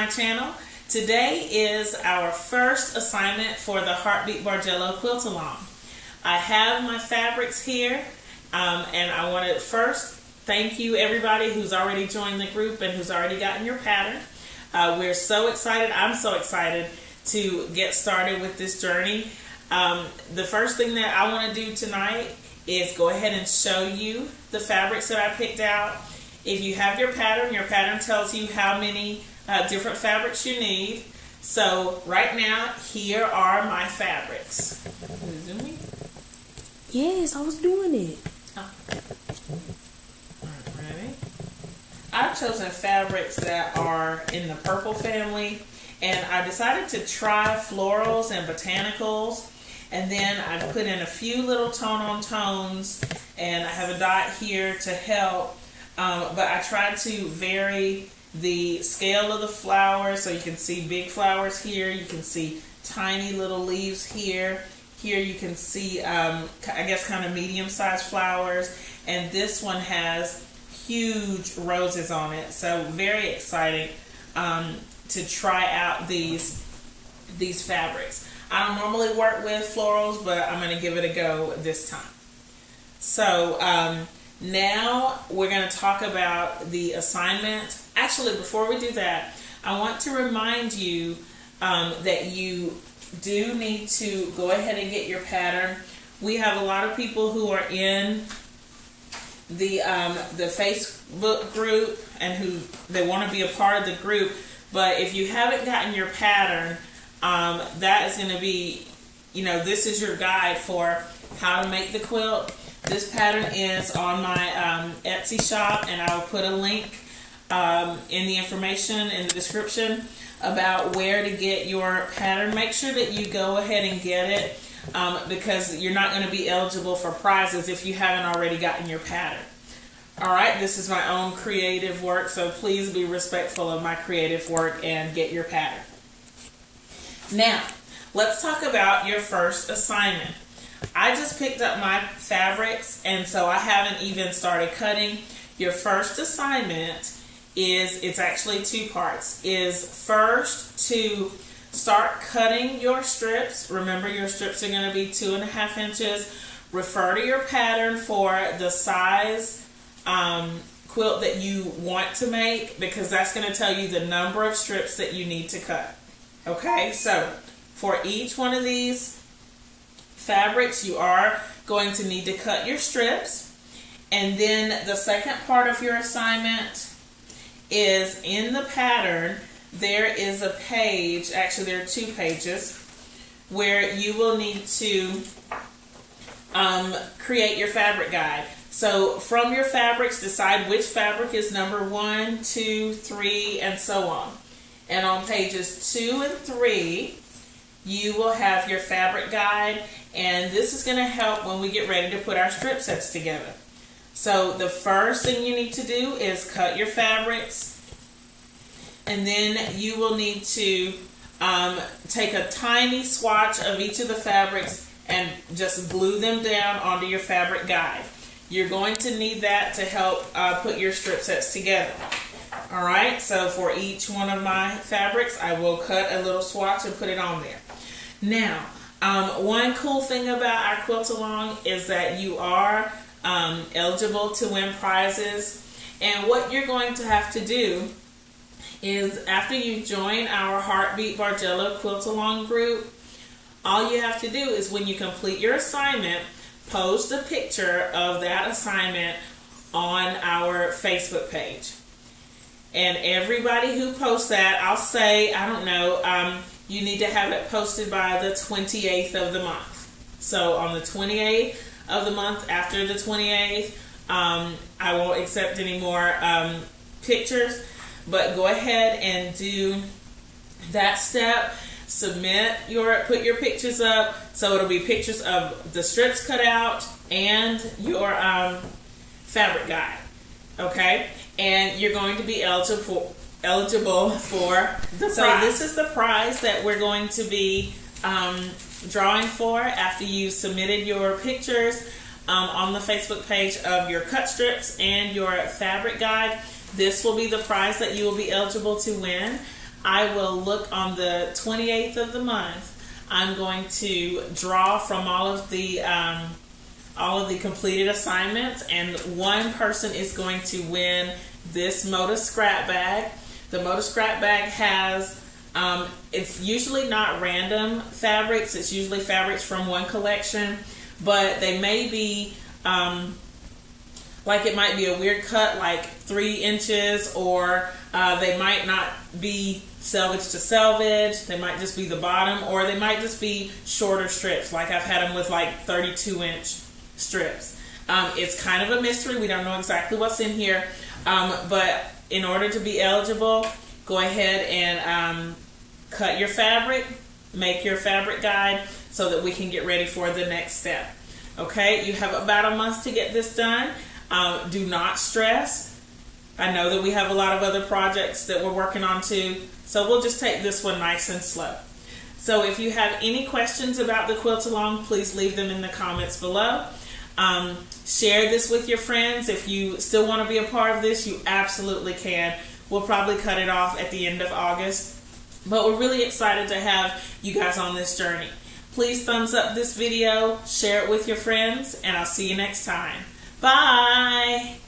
my channel. Today is our first assignment for the Heartbeat Bargello Quilt Along. I have my fabrics here, and I want to first thank you everybody who's already joined the group and who's already gotten your pattern. We're so excited. I'm so excited to get started with this journey. The first thing that I want to do tonight is go ahead and show you the fabrics that I picked out. If you have your pattern tells you how many different fabrics you need. So right now, here are my fabrics. Yes, I was doing it. Oh. Ready? I've chosen fabrics that are in the purple family, and I decided to try florals and botanicals, and then I put in a few little tone-on-tones, and I have a dot here to help, but I tried to vary the scale of the flowers, so you can see big flowers here, you can see tiny little leaves here. Here you can see, I guess, kind of medium-sized flowers, and this one has huge roses on it. So very exciting to try out these fabrics. I don't normally work with florals, but I'm going to give it a go this time. So now we're going to talk about the assignment. Actually, before we do that, I want to remind you that you do need to go ahead and get your pattern. We have a lot of people who are in the Facebook group and who they want to be a part of the group, but if you haven't gotten your pattern, that is going to be, this is your guide for how to make the quilt. This pattern is on my Etsy shop, and I will put a link in the information in the description about where to get your pattern. Make sure that you go ahead and get it because you're not going to be eligible for prizes if you haven't already gotten your pattern. Alright, this is my own creative work, so please be respectful of my creative work and get your pattern. Now, let's talk about your first assignment. I just picked up my fabrics, and so I haven't even started cutting. Your first assignment it's actually two parts, is first to start cutting your strips. Remember, your strips are going to be 2.5 inches. Refer to your pattern for the size quilt that you want to make, because that's going to tell you the number of strips that you need to cut. Okay, so for each one of these fabrics, you are going to need to cut your strips. And then the second part of your assignment is in the pattern, there is a page, actually there are 2 pages, where you will need to create your fabric guide. So from your fabrics, decide which fabric is number 1, 2, 3, and so on. And on pages 2 and 3, you will have your fabric guide, and this is going to help when we get ready to put our strip sets together. So the first thing you need to do is cut your fabrics, and then you will need to take a tiny swatch of each of the fabrics and just glue them down onto your fabric guide. You're going to need that to help put your strip sets together. Alright, so for each one of my fabrics, I will cut a little swatch and put it on there. Now, one cool thing about our Quilt Along is that you are eligible to win prizes, and what you're going to have to do is, after you join our Heartbeat Bargello Quilt Along group, all you have to do is, when you complete your assignment, post a picture of that assignment on our Facebook page. And everybody who posts that, I'll say, I don't know, you need to have it posted by the 28th of the month. So on the 28th of the month, after the 28th, I won't accept any more pictures, but go ahead and do that step. Put your pictures up, so it'll be pictures of the strips cut out and your fabric guide. Okay, and you're going to be eligible for the prize. So this is the prize that we're going to be drawing for after you submitted your pictures on the Facebook page of your cut strips and your fabric guide. This will be the prize that you will be eligible to win. I will look on the 28th of the month. I'm going to draw from all of the completed assignments, and one person is going to win this Moda scrap bag. The Moda scrap bag has, it's usually not random fabrics, it's usually fabrics from one collection, but they may be, like it might be a weird cut, like 3 inches, or they might not be selvage to selvage, they might just be the bottom, or they might just be shorter strips, like I've had them with like 32-inch strips. It's kind of a mystery. We don't know exactly what's in here, but in order to be eligible, go ahead and cut your fabric, make your fabric guide so that we can get ready for the next step. Okay, you have about a month to get this done. Do not stress. I know that we have a lot of other projects that we're working on too, so we'll just take this one nice and slow. So if you have any questions about the quilt along, please leave them in the comments below. Share this with your friends. If you still want to be a part of this, you absolutely can. We'll probably cut it off at the end of August, but we're really excited to have you guys on this journey. Please thumbs up this video, share it with your friends, and I'll see you next time. Bye!